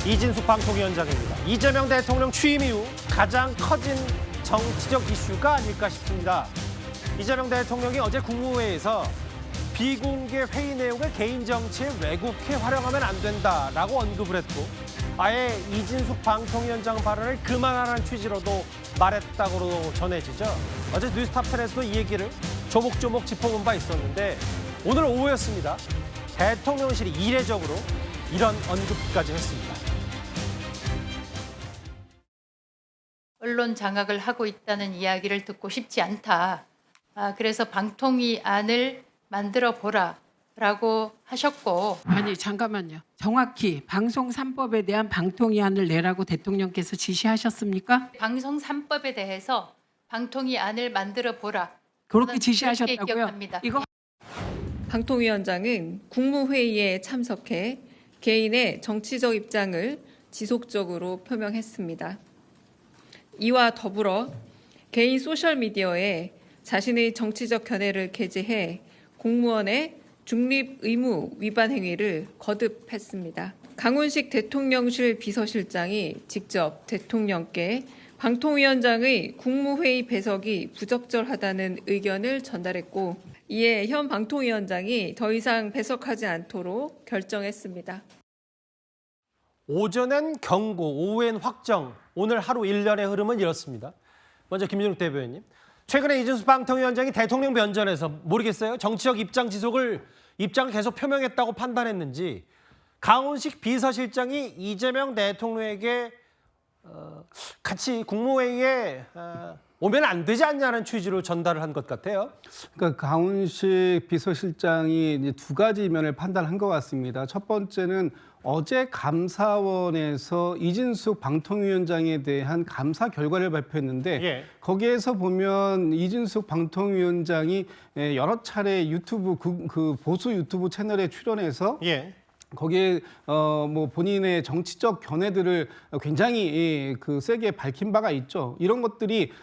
이진숙 방통위원장입니다. 이재명 대통령 취임 이후 가장 커진 정치적 이슈가 아닐까 싶습니다. 이재명 대통령이 어제 국무회의에서 비공개 회의 내용을 개인 정치에 왜곡해 활용하면 안 된다라고 언급을 했고 아예 이진숙 방통위원장 발언을 그만하라는 취지로도 말했다고 전해지죠. 어제 뉴스탑10에서도 이 얘기를 조목조목 짚어본 바 있었는데 오늘 오후였습니다. 대통령실이 이례적으로 이런 언급까지 했습니다. 언론 장악을 하고 있다는 이야기를 듣고 싶지 않다. 그래서 방통위안을 만들어 보라라고 하셨고. 아니 잠깐만요. 정확히 방송 3법에 대한 방통위안을 내라고 대통령께서 지시하셨습니까? 방송 3법에 대해서 방통위안을 만들어 보라. 그렇게 지시하셨다고요? 기억합니다. 이거 방통위원장은 국무회의에 참석해 개인의 정치적 입장을 지속적으로 표명했습니다. 이와 더불어 개인 소셜미디어에 자신의 정치적 견해를 게재해 공무원의 중립 의무 위반 행위를 거듭했습니다. 강훈식 대통령실 비서실장이 직접 대통령께 방통위원장의 국무회의 배석이 부적절하다는 의견을 전달했고 이에 현 방통위원장이 더 이상 배석하지 않도록 결정했습니다. 오전엔 경고, 오후엔 확정, 오늘 하루 일련의 흐름은 이렇습니다. 먼저 김준욱 대변인님. 최근에 이진숙 방통위원장이 대통령 면전에서 모르겠어요. 정치적 입장을 계속 표명했다고 판단했는지 강훈식 비서실장이 이재명 대통령에게 같이 국무회의에 오면 안 되지 않냐는 취지로 전달을 한 것 같아요. 그러니까 강훈식 비서실장이 이제 두 가지 면을 판단한 것 같습니다. 첫 번째는 어제 감사원에서 이진숙 방통위원장에 대한 감사 결과를 발표했는데 거기에서 보면 이진숙 방통위원장이 여러 차례 유튜브 그 보수 유튜브 채널에 출연해서 거기에 뭐 본인의 정치적 견해들을 굉장히 세게 밝힌 바가 있죠. 이런 것들이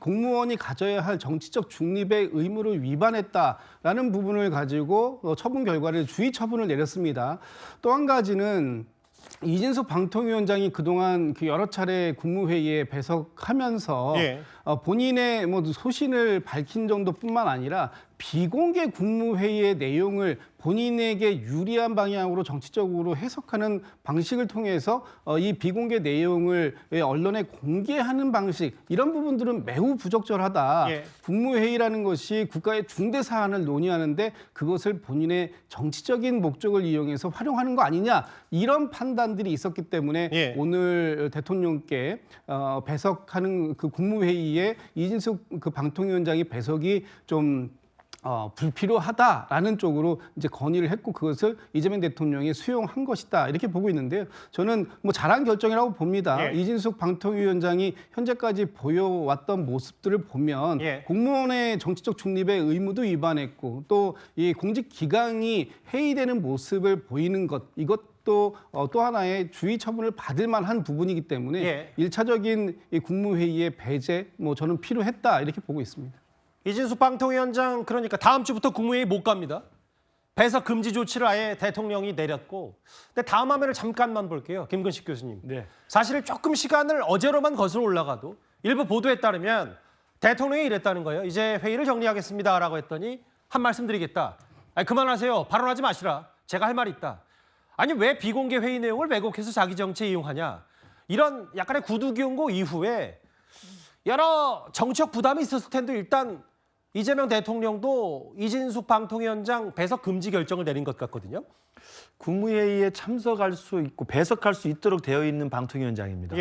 공무원이 가져야 할 정치적 중립의 의무를 위반했다라는 부분을 가지고 처분 결과를 주의 처분을 내렸습니다. 또 한 가지는 이진숙 방통위원장이 그동안 그 여러 차례 국무회의에 배석하면서 본인의 뭐 소신을 밝힌 정도뿐만 아니라 비공개 국무회의의 내용을 본인에게 유리한 방향으로 정치적으로 해석하는 방식을 통해서 이 비공개 내용을 언론에 공개하는 방식 이런 부분들은 매우 부적절하다. 국무회의라는 것이 국가의 중대 사안을 논의하는데 그것을 본인의 정치적인 목적을 이용해서 활용하는 거 아니냐 이런 판단들이 있었기 때문에 오늘 대통령께 배석하는 그 국무회의에 이진숙 그 방통위원장의 배석이 좀 불필요하다라는 쪽으로 이제 건의를 했고 그것을 이재명 대통령이 수용한 것이다 이렇게 보고 있는데요. 저는 뭐 잘한 결정이라고 봅니다. 이진숙 방통위원장이 현재까지 보여왔던 모습들을 보면 공무원의 정치적 중립의 의무도 위반했고 또 이 공직 기강이 해이되는 모습을 보이는 것 이것도 또 하나의 주의 처분을 받을 만한 부분이기 때문에 일차적인 이 국무회의의 배제 뭐 저는 필요했다 이렇게 보고 있습니다. 이진숙 방통위원장 그러니까 다음 주부터 국무회의 못 갑니다. 배석 금지 조치를 아예 대통령이 내렸고 근데 다음 화면을 잠깐만 볼게요. 김근식 교수님. 사실 조금 시간을 어제로만 거슬러 올라가도 일부 보도에 따르면 대통령이 이랬다는 거예요. 이제 회의를 정리하겠습니다라고 했더니 한 말씀 드리겠다. 아니, 그만하세요. 발언하지 마시라. 제가 할 말이 있다. 아니 왜 비공개 회의 내용을 왜곡해서 자기 정치에 이용하냐. 이런 약간의 구두 경고 이후에 여러 정치적 부담이 있었을 텐데 일단 이재명 대통령도 이진숙 방통위원장 배석 금지 결정을 내린 것 같거든요. 국무회의에 참석할 수 있고 배석할 수 있도록 되어 있는 방통위원장입니다.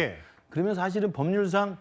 그러면 사실은 법률상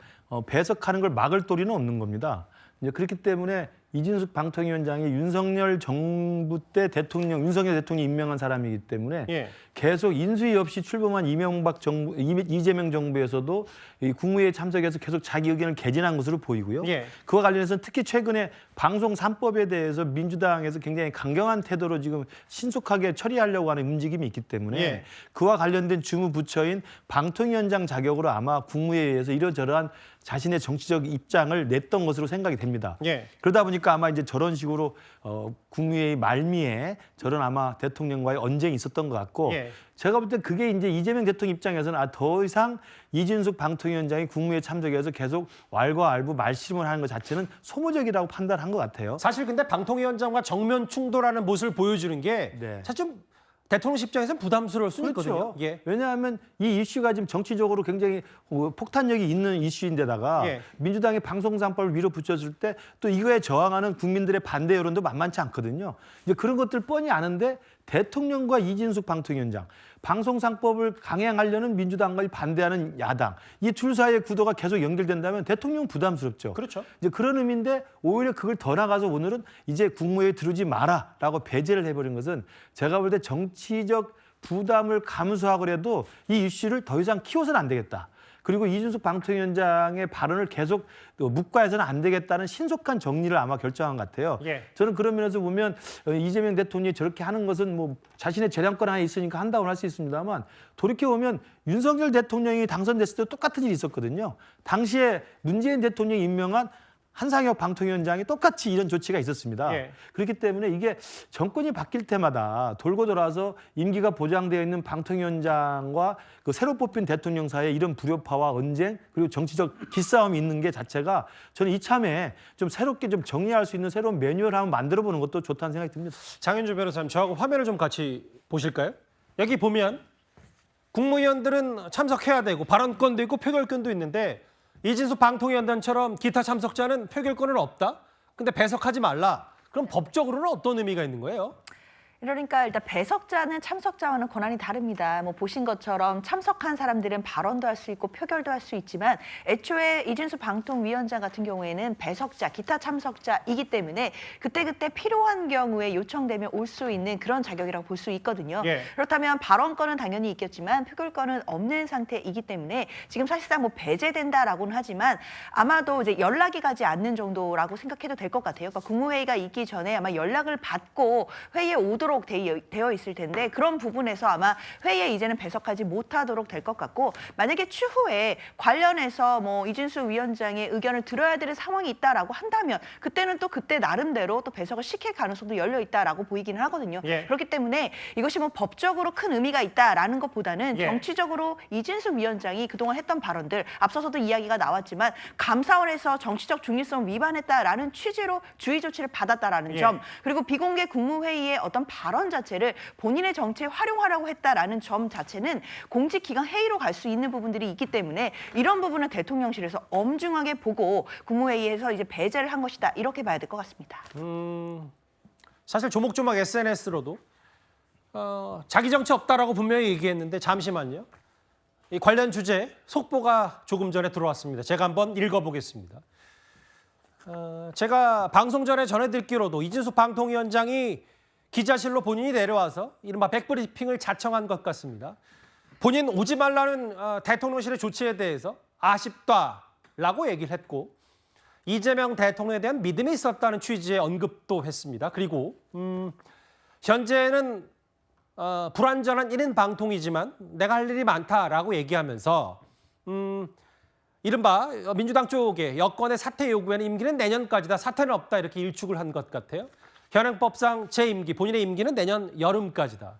배석하는 걸 막을 도리는 없는 겁니다. 이제 그렇기 때문에 이진숙 방통위원장이 윤석열 정부 때 윤석열 대통령이 임명한 사람이기 때문에 계속 인수위 없이 출범한 이재명 정부에서도 이 국무회의에 참석해서 계속 자기 의견을 개진한 것으로 보이고요. 그와 관련해서 특히 최근에 방송 3법에 대해서 민주당에서 굉장히 강경한 태도로 지금 신속하게 처리하려고 하는 움직임이 있기 때문에 그와 관련된 주무부처인 방통위원장 자격으로 아마 국무회의에서 이러저러한 자신의 정치적 입장을 냈던 것으로 생각이 됩니다. 그러다 보니까 그러니까 아마 이제 저런 식으로 국무회의 말미에 저런 아마 대통령과의 언쟁이 있었던 것 같고 예. 제가 볼 때 그게 이제 이재명 대통령 입장에서는 더 이상 이진숙 방통위원장이 국무회의 참석해서 계속 왈가왈부 말씀을 하는 것 자체는 소모적이라고 판단한 것 같아요. 사실 근데 방통위원장과 정면 충돌하는 모습을 보여주는 게 네. 사실 좀 대통령 입장에서는 부담스러울 수 있거든요. 예. 왜냐하면 이 이슈가 지금 정치적으로 굉장히 폭탄력이 있는 이슈인데다가 예. 민주당이 방송상법을 밀어붙였을 때 또 이거에 저항하는 국민들의 반대 여론도 만만치 않거든요. 이제 그런 것들 뻔히 아는데 대통령과 이진숙 방통위원장, 방송상법을 강행하려는 민주당과 반대하는 야당, 이 둘 사이의 구도가 계속 연결된다면 대통령은 부담스럽죠. 그렇죠. 이제 그런 의미인데 오히려 그걸 더 나가서 오늘은 이제 국무회의에 들어오지 마라라고 배제를 해버린 것은 제가 볼 때 정치적 부담을 감수하더라도 이 이슈를 더 이상 키워서는 안 되겠다. 그리고 이준석 방통위원장의 발언을 계속 묵과해서는 안 되겠다는 신속한 정리를 아마 결정한 것 같아요. 예. 저는 그런 면에서 보면 이재명 대통령이 저렇게 하는 것은 뭐 자신의 재량권 안에 있으니까 한다고 할 수 있습니다만 돌이켜보면 윤석열 대통령이 당선됐을 때 똑같은 일이 있었거든요. 당시에 문재인 대통령이 임명한 한상혁 방통위원장이 똑같이 이런 조치가 있었습니다. 예. 그렇기 때문에 이게 정권이 바뀔 때마다 돌고 돌아서 임기가 보장되어 있는 방통위원장과 그 새로 뽑힌 대통령 사이에 이런 불협화와 언쟁 그리고 정치적 기싸움이 있는 게 자체가 저는 이참에 좀 새롭게 좀 정리할 수 있는 새로운 매뉴얼을 한번 만들어 보는 것도 좋다는 생각이 듭니다. 장윤주 변호사님, 저하고 화면을 좀 같이 보실까요? 여기 보면 국무위원들은 참석해야 되고 발언권도 있고 표결권도 있는데 이진숙 방통위원단처럼 기타 참석자는 표결권은 없다? 근데 배석하지 말라. 그럼 법적으로는 어떤 의미가 있는 거예요? 그러니까 일단 배석자는 참석자와는 권한이 다릅니다. 뭐 보신 것처럼 참석한 사람들은 발언도 할 수 있고 표결도 할 수 있지만 애초에 이준수 방통위원장 같은 경우에는 배석자, 기타 참석자이기 때문에 그때그때 필요한 경우에 요청되면 올 수 있는 그런 자격이라고 볼 수 있거든요. 예. 그렇다면 발언권은 당연히 있겠지만 표결권은 없는 상태이기 때문에 지금 사실상 뭐 배제된다라고는 하지만 아마도 이제 연락이 가지 않는 정도라고 생각해도 될 것 같아요. 그러니까 국무회의가 있기 전에 아마 연락을 받고 회의에 오도록 되어 있을 텐데 그런 부분에서 아마 회의에 이제는 배석하지 못하도록 될 것 같고 만약에 추후에 관련해서 뭐 이준수 위원장의 의견을 들어야 되는 상황이 있다라고 한다면 그때는 또 그때 나름대로 또 배석을 시킬 가능성도 열려 있다라고 보이기는 하거든요. 예. 그렇기 때문에 이것이 뭐 법적으로 큰 의미가 있다라는 것보다는 예. 정치적으로 이준수 위원장이 그동안 했던 발언들 앞서서도 이야기가 나왔지만 감사원에서 정치적 중립성 위반했다라는 취지로 주의 조치를 받았다라는 예. 점 그리고 비공개 국무회의의 어떤 발언 자체를 본인의 정치에 활용하라고 했다라는 점 자체는 공직기강 해이로 갈 수 있는 부분들이 있기 때문에 이런 부분은 대통령실에서 엄중하게 보고 국무회의에서 이제 배제를 한 것이다 이렇게 봐야 될 것 같습니다. 사실 조목조목 SNS로도 자기 정치 없다라고 분명히 얘기했는데 잠시만요. 이 관련 주제 속보가 조금 전에 들어왔습니다. 제가 한번 읽어보겠습니다. 제가 방송 전에 전해드리기로도 이진숙 방통위원장이 기자실로 본인이 내려와서 이른바 백브리핑을 자청한 것 같습니다. 본인 오지 말라는 대통령실의 조치에 대해서 아쉽다라고 얘기를 했고 이재명 대통령에 대한 믿음이 있었다는 취지의 언급도 했습니다. 그리고 현재는 불완전한 1인 방통이지만 내가 할 일이 많다라고 얘기하면서 이른바 민주당 쪽에 여권의 사퇴 요구에는 임기는 내년까지다. 사퇴는 없다. 이렇게 일축을 한 것 같아요. 현행법상 제 임기, 본인의 임기는 내년 여름까지다.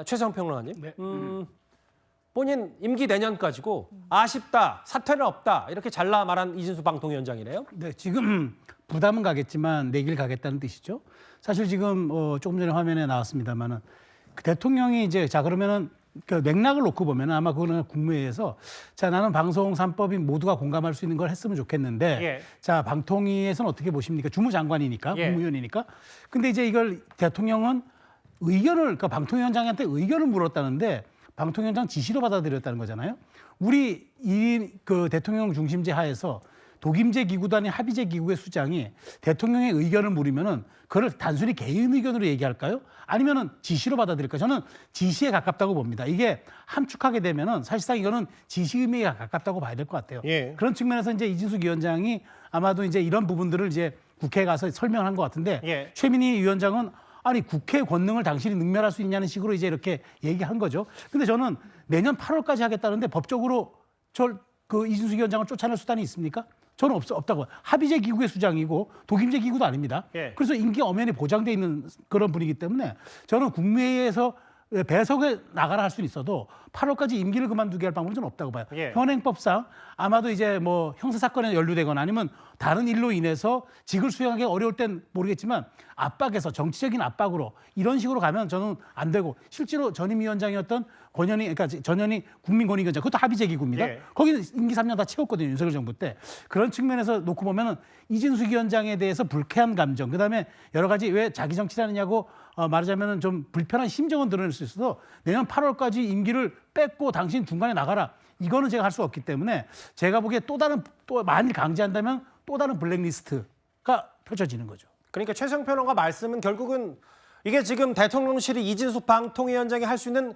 최성 평론가님, 네. 본인 임기 내년까지고 아쉽다, 사퇴는 없다. 이렇게 잘라 말한 이진수 방통위원장이네요. 네, 지금 부담은 가겠지만 내 길 가겠다는 뜻이죠. 사실 지금 조금 전에 화면에 나왔습니다만은 그 대통령이 이제 자 그러면은 그 맥락을 놓고 보면 아마 그거는 국무회의에서 자 나는 방송 3법이 모두가 공감할 수 있는 걸 했으면 좋겠는데 예. 자 방통위에서는 어떻게 보십니까? 주무장관이니까 예. 국무위원이니까. 근데 이제 이걸 대통령은 의견을 그러니까 방통위원장한테 의견을 물었다는데 방통위원장 지시로 받아들였다는 거잖아요. 우리 이 그 대통령 중심제 하에서 독임제 기구도 아닌 합의제 기구의 수장이 대통령의 의견을 물으면은 그걸 단순히 개인 의견으로 얘기할까요? 아니면은 지시로 받아들일까요? 저는 지시에 가깝다고 봅니다. 이게 함축하게 되면은 사실상 이거는 지시 의미에 가깝다고 봐야 될 것 같아요. 예. 그런 측면에서 이제 이진숙 위원장이 아마도 이제 이런 부분들을 이제 국회에 가서 설명한 것 같은데 예. 최민희 위원장은 아니 국회 권능을 당신이 능멸할 수 있냐는 식으로 이제 이렇게 얘기한 거죠. 근데 저는 내년 8월까지 하겠다는데 법적으로 그 이진숙 위원장을 쫓아낼 수단이 있습니까? 저는 없다고. 합의제 기구의 수장이고 독임제 기구도 아닙니다. 예. 그래서 임기 엄연히 보장돼 있는 그런 분이기 때문에 저는 국무회의에서 배석에 나가라 할 수는 있어도 8월까지 임기를 그만두게 할 방법은 좀 없다고 봐요. 예. 현행법상 아마도 이제 뭐 형사사건에 연루되거나 아니면 다른 일로 인해서 직을 수행하기 어려울 땐 모르겠지만 압박에서 정치적인 압박으로 이런 식으로 가면 저는 안 되고 실제로 전임위원장이었던 그러니까 전현희 국민권익위원장 그것도 합의제 기구입니다. 예. 거기는 임기 3년 다 채웠거든요. 윤석열 정부 때. 그런 측면에서 놓고 보면은 이진숙 위원장에 대해서 불쾌한 감정 그다음에 여러 가지 왜 자기 정치라느냐고 말하자면은 좀 불편한 심정은 드러낼 수 있어서 내년 8월까지 임기를 뺏고 당신 중간에 나가라. 이거는 제가 할 수 없기 때문에 제가 보기에 또 만일 강제한다면 또 다른 블랙리스트가 펼쳐지는 거죠. 그러니까 최수영 평론가 말씀은 결국은 이게 지금 대통령실이 이진숙 방통위원장이 할 수 있는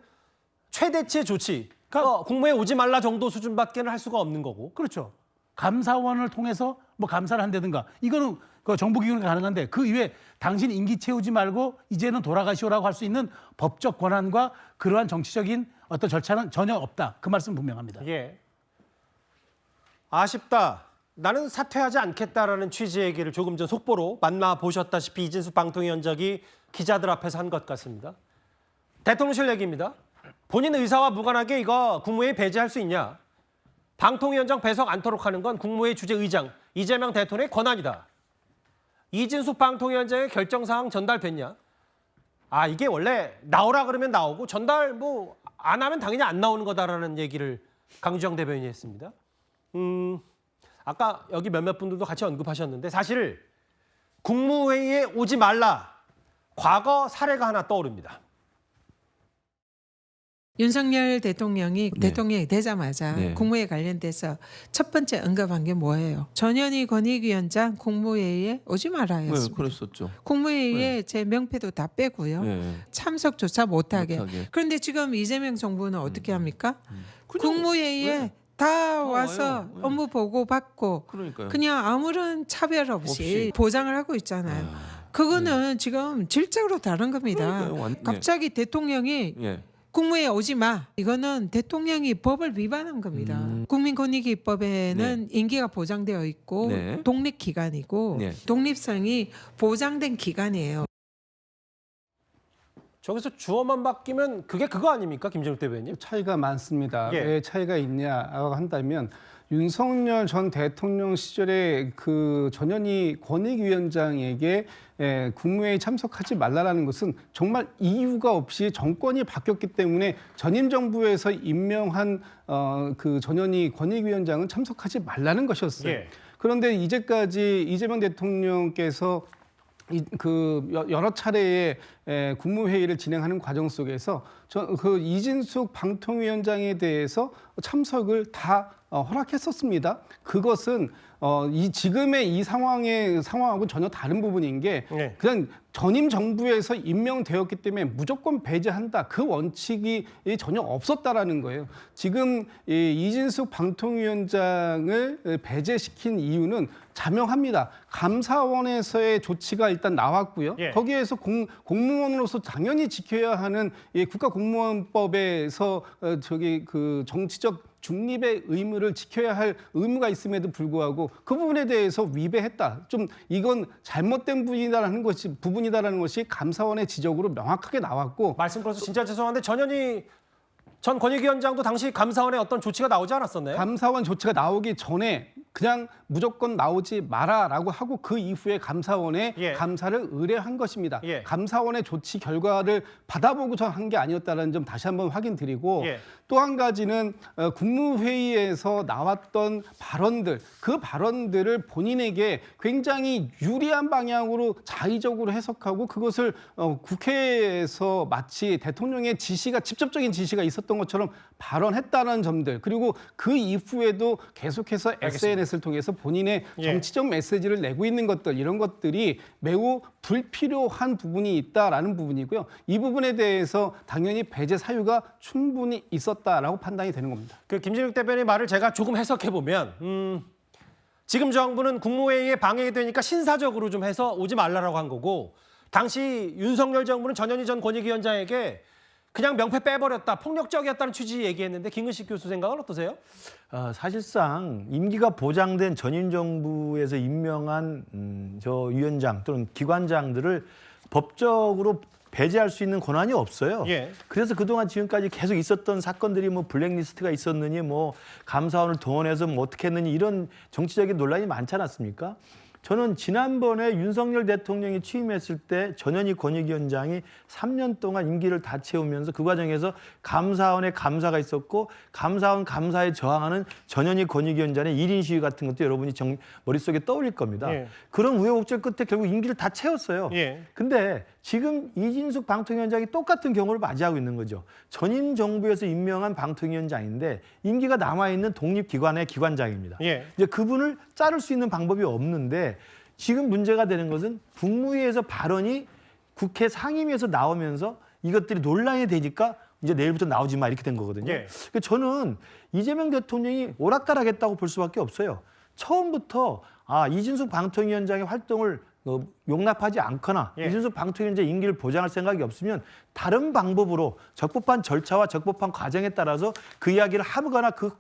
최대치의 조치. 그러니까 국무회의 오지 말라 정도 수준밖에는 할 수가 없는 거고. 그렇죠. 감사원을 통해서 뭐 감사를 한다든가 이거는 그 정부기관이 가능한데 그 이외에 당신 임기 채우지 말고 이제는 돌아가시오라고 할 수 있는 법적 권한과 그러한 정치적인 어떤 절차는 전혀 없다. 그 말씀 분명합니다. 예. 아쉽다. 나는 사퇴하지 않겠다라는 취지의 얘기를 조금 전 속보로 만나보셨다시피 이진숙 방통위원장이 기자들 앞에서 한 것 같습니다. 대통령실 얘기입니다. 본인 의사와 무관하게 이거 국무회의 배제할 수 있냐. 방통위원장 배석 않도록 하는 건 국무회의 주재의장 이재명 대통령의 권한이다. 이진숙 방통위원장의 결정사항 전달됐냐? 아 이게 원래 나오라 그러면 나오고 전달 뭐 안 하면 당연히 안 나오는 거다라는 얘기를 강주정 대변인이 했습니다. 아까 여기 몇몇 분들도 같이 언급하셨는데 사실 국무회의에 오지 말라. 과거 사례가 하나 떠오릅니다. 윤석열 대통령이 네. 대통령이 되자마자 네. 국무회의 관련돼서 첫 번째 언급한 게 뭐예요? 전현희 권익위원장 국무회의에 오지 말아였습니다. 네, 그랬었죠. 국무회의에 제 명패도 다 빼고요. 네. 참석조차 못하게. 못하게. 그런데 지금 이재명 정부는 어떻게 합니까? 그냥 국무회의에 네. 다 와요. 와서 네. 업무 보고 받고 그러니까요. 그냥 아무런 차별 없이 없이. 보장을 하고 있잖아요. 그거는 지금 질적으로 다른 겁니다. 그러니까요. 갑자기 대통령이 예. 국무회에 오지 마. 이거는 대통령이 법을 위반한 겁니다. 국민권익위법에는 임기가 보장되어 있고 네. 독립기관이고 네. 독립성이 보장된 기관이에요. 저기서 주어만 바뀌면 그게 그거 아닙니까? 김정일 대변인? 차이가 많습니다. 예. 왜 차이가 있냐고 한다면 윤석열 전 대통령 시절에 그 전현희 권익위원장에게 국무회의 참석하지 말라라는 것은 정말 이유가 없이 정권이 바뀌었기 때문에 전임 정부에서 임명한 그 전현희 권익위원장은 참석하지 말라는 것이었어요. 예. 그런데 이제까지 이재명 대통령께서 여러 차례의 국무회의를 진행하는 과정 속에서 그 이진숙 방통위원장에 대해서 참석을 다 허락했었습니다. 그것은 이 지금의 이 상황하고 전혀 다른 부분인 게 네. 그냥 전임 정부에서 임명되었기 때문에 무조건 배제한다. 그 원칙이 전혀 없었다라는 거예요. 지금 이진숙 방통위원장을 배제시킨 이유는 자명합니다. 감사원에서의 조치가 일단 나왔고요. 예. 거기에서 공무원으로서 당연히 지켜야 하는 국가공무원법에서 그 정치적 중립의 의무를 지켜야 할 의무가 있음에도 불구하고 그 부분에 대해서 위배했다. 좀 이건 잘못된 부분이다라는 것이 감사원의 지적으로 명확하게 나왔고 말씀 들어서 진짜 죄송한데 전현희 전 권익위원장도 당시 감사원에 어떤 조치가 나오지 않았었나요? 감사원 조치가 나오기 전에 그냥 무조건 나오지 마라라고 하고 그 이후에 감사원에 예. 감사를 의뢰한 것입니다. 예. 감사원의 조치 결과를 받아보고 한 게 아니었다는 점 다시 한번 확인드리고 예. 또 한 가지는 국무회의에서 나왔던 발언들, 그 발언들을 본인에게 굉장히 유리한 방향으로 자의적으로 해석하고 그것을 국회에서 마치 대통령의 직접적인 지시가 있었던 것처럼 발언했다는 점들, 그리고 그 이후에도 계속해서 SNS를 통해서 본인의 예. 정치적 메시지를 내고 있는 것들, 이런 것들이 매우 불필요한 부분이 있다라는 부분이고요. 이 부분에 대해서 당연히 배제 사유가 충분히 있었다라고 판단이 되는 겁니다. 그 김진욱 대변인 말을 제가 조금 해석해 보면 지금 정부는 국무회의에 방해되니까 신사적으로 좀 해서 오지 말라라고 한 거고 당시 윤석열 정부는 전현희 전 권익위원장에게 그냥 명패 빼버렸다, 폭력적이었다는 취지 얘기했는데 김근식 교수 생각은 어떠세요? 사실상 임기가 보장된 전임 정부에서 임명한 저 위원장 또는 기관장들을 법적으로 배제할 수 있는 권한이 없어요. 예. 그래서 그동안 지금까지 계속 있었던 사건들이 뭐 블랙리스트가 있었느니 뭐 감사원을 동원해서 뭐 어떻게 했느니 이런 정치적인 논란이 많지 않았습니까? 저는 지난번에 윤석열 대통령이 취임했을 때 전현희 권익위원장이 3년 동안 임기를 다 채우면서 그 과정에서 감사원의 감사가 있었고 감사원 감사에 저항하는 전현희 권익위원장의 1인 시위 같은 것도 여러분이 머릿속에 떠올릴 겁니다. 예. 그런 우여곡절 끝에 결국 임기를 다 채웠어요. 예. 근데 지금 이진숙 방통위원장이 똑같은 경우를 맞이하고 있는 거죠. 전임 정부에서 임명한 방통위원장인데 임기가 남아있는 독립기관의 기관장입니다. 예. 이제 그분을 자를 수 있는 방법이 없는데 지금 문제가 되는 것은 국무회의에서 발언이 국회 상임위에서 나오면서 이것들이 논란이 되니까 이제 내일부터 나오지 마 이렇게 된 거거든요. 예. 그러니까 저는 이재명 대통령이 오락가락했다고 볼 수밖에 없어요. 처음부터 이진숙 방통위원장의 활동을 용납하지 않거나 예. 이준석 방통위원장 임기를 보장할 생각이 없으면 다른 방법으로 적법한 절차와 적법한 과정에 따라서 그 이야기를 하거나 그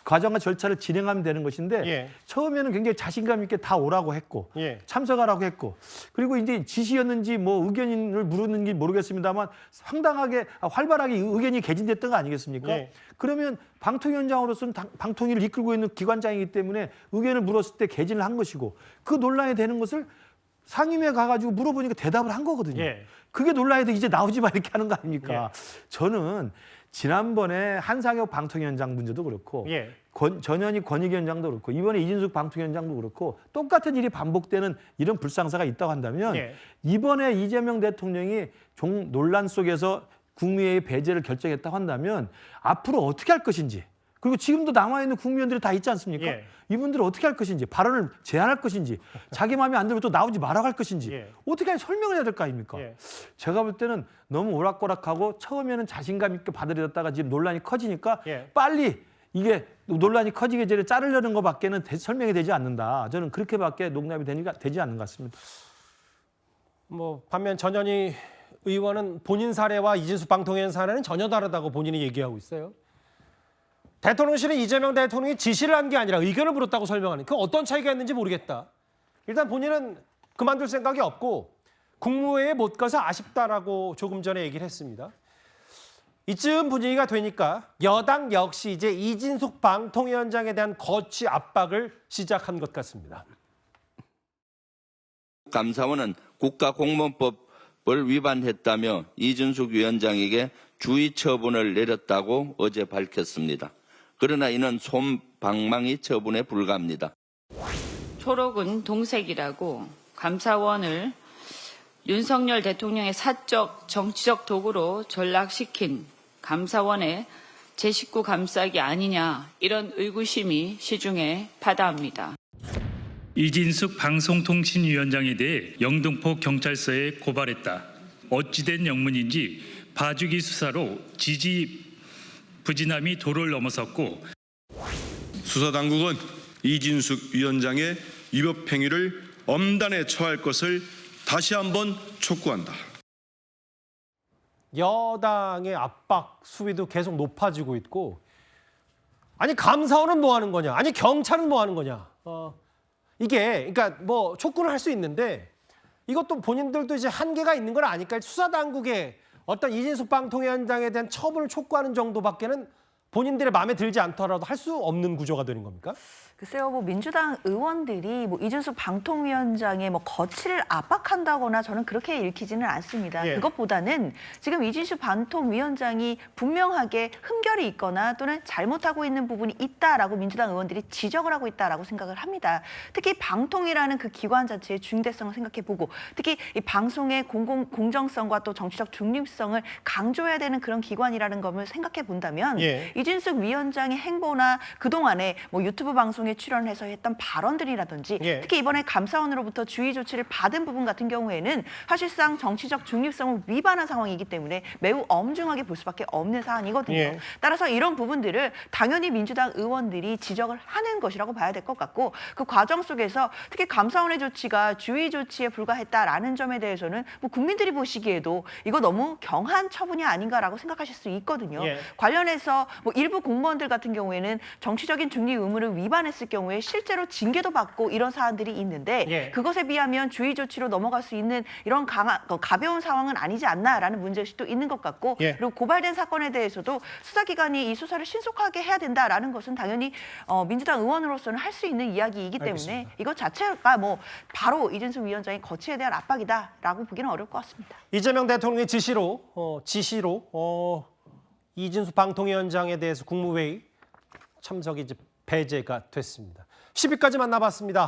과정과 절차를 진행하면 되는 것인데 예. 처음에는 굉장히 자신감 있게 다 오라고 했고 예. 참석하라고 했고 그리고 이제 지시였는지 뭐 의견을 물었는지 모르겠습니다만 상당하게 활발하게 의견이 개진됐던 거 아니겠습니까? 예. 그러면 방통위원장으로서는 방통위를 이끌고 있는 기관장이기 때문에 의견을 물었을 때 개진을 한 것이고 그 논란이 되는 것을 상임위에 가가지고 물어보니까 대답을 한 거거든요. 예. 그게 논란이 돼 이제 나오지 마 이렇게 하는 거 아닙니까? 예. 저는 지난번에 한상혁 방통위원장 문제도 그렇고 예. 전현희 권익위원장도 그렇고 이번에 이진숙 방통위원장도 그렇고 똑같은 일이 반복되는 이런 불상사가 있다고 한다면 예. 이번에 이재명 대통령이 논란 속에서 국무회의 배제를 결정했다고 한다면 앞으로 어떻게 할 것인지 그리고 지금도 남아있는 국무위원들이 다 있지 않습니까? 예. 이분들은 어떻게 할 것인지 발언을 제한할 것인지 자기 마음에 안 들면 또 나오지 말아고 할 것인지 예. 어떻게 설명을 해야 될 거 아닙니까? 예. 제가 볼 때는 너무 오락가락하고 처음에는 자신감 있게 받아들였다가 지금 논란이 커지니까 예. 빨리 이게 논란이 커지기 전에 자르려는 것밖에는 설명이 되지 않는다. 저는 그렇게밖에 농담이 되지 않는 것 같습니다. 뭐 반면 전현희 의원은 본인 사례와 이진숙 방통위원 사례는 전혀 다르다고 본인이 얘기하고 있어요. 대통령실은 이재명 대통령이 지시를 한 게 아니라 의견을 물었다고 설명하는 그 어떤 차이가 있는지 모르겠다. 일단 본인은 그만둘 생각이 없고 국무회의에 못 가서 아쉽다라고 조금 전에 얘기를 했습니다. 이쯤 분위기가 되니까 여당 역시 이제 이진숙 방통위원장에 대한 거취 압박을 시작한 것 같습니다. 감사원은 국가공무원법을 위반했다며 이준숙 위원장에게 주의 처분을 내렸다고 어제 밝혔습니다. 그러나 이는 솜방망이 처분에 불과합니다. 초록은 동색이라고 감사원을 윤석열 대통령의 사적 정치적 도구로 전락시킨 감사원의 제19 감싸기 아니냐 이런 의구심이 시중에 파다합니다. 이진숙 방송통신위원장에 대해 영등포 경찰서에 고발했다. 어찌된 영문인지 봐주기 수사로 지지부진함이 도를 넘어섰고 수사당국은 이진숙 위원장의 위법 행위를 엄단에 처할 것을 다시 한번 촉구한다. 여당의 압박 수위도 계속 높아지고 있고 아니 감사원은 뭐 하는 거냐? 아니 경찰은 뭐 하는 거냐? 이게 그러니까 뭐 촉구를 할 수 있는데 이것도 본인들도 이제 한계가 있는 걸 아니까 수사당국의 어떤 이진숙 방통위원장에 대한 처분을 촉구하는 정도밖에는 본인들의 마음에 들지 않더라도 할 수 없는 구조가 되는 겁니까? 글쎄요, 뭐 민주당 의원들이 뭐 이준숙 방통위원장의 뭐 거취를 압박한다거나 저는 그렇게 읽히지는 않습니다. 예. 그것보다는 지금 이준숙 방통위원장이 분명하게 흠결이 있거나 또는 잘못하고 있는 부분이 있다라고 민주당 의원들이 지적을 하고 있다라고 생각을 합니다. 특히 방통이라는 그 기관 자체의 중대성을 생각해보고 특히 이 방송의 공정성과 또 정치적 중립성을 강조해야 되는 그런 기관이라는 것을 생각해 본다면 예. 이진숙 위원장의 행보나 그동안에 뭐 유튜브 방송에 출연해서 했던 발언들이라든지 특히 이번에 감사원으로부터 주의 조치를 받은 부분 같은 경우에는 사실상 정치적 중립성을 위반한 상황이기 때문에 매우 엄중하게 볼 수밖에 없는 사안이거든요. 따라서 이런 부분들을 당연히 민주당 의원들이 지적을 하는 것이라고 봐야 될 것 같고 그 과정 속에서 특히 감사원의 조치가 주의 조치에 불과했다라는 점에 대해서는 뭐 국민들이 보시기에도 이거 너무 경한 처분이 아닌가라고 생각하실 수 있거든요. 관련해서 뭐 일부 공무원들 같은 경우에는 정치적인 중립 의무를 위반했을 경우에 실제로 징계도 받고 이런 사안들이 있는데 그것에 비하면 주의 조치로 넘어갈 수 있는 이런 가벼운 상황은 아니지 않나라는 문제의식도 있는 것 같고 그리고 고발된 사건에 대해서도 수사기관이 이 수사를 신속하게 해야 된다라는 것은 당연히 민주당 의원으로서는 할 수 있는 이야기이기 때문에 이것 자체가 뭐 바로 이진숙 위원장의 거취에 대한 압박이다라고 보기는 어려울 것 같습니다. 이재명 대통령의 지시로 이진숙 방통위원장에 대해서 국무회의 참석이 이제 배제가 됐습니다. 10위까지 만나봤습니다.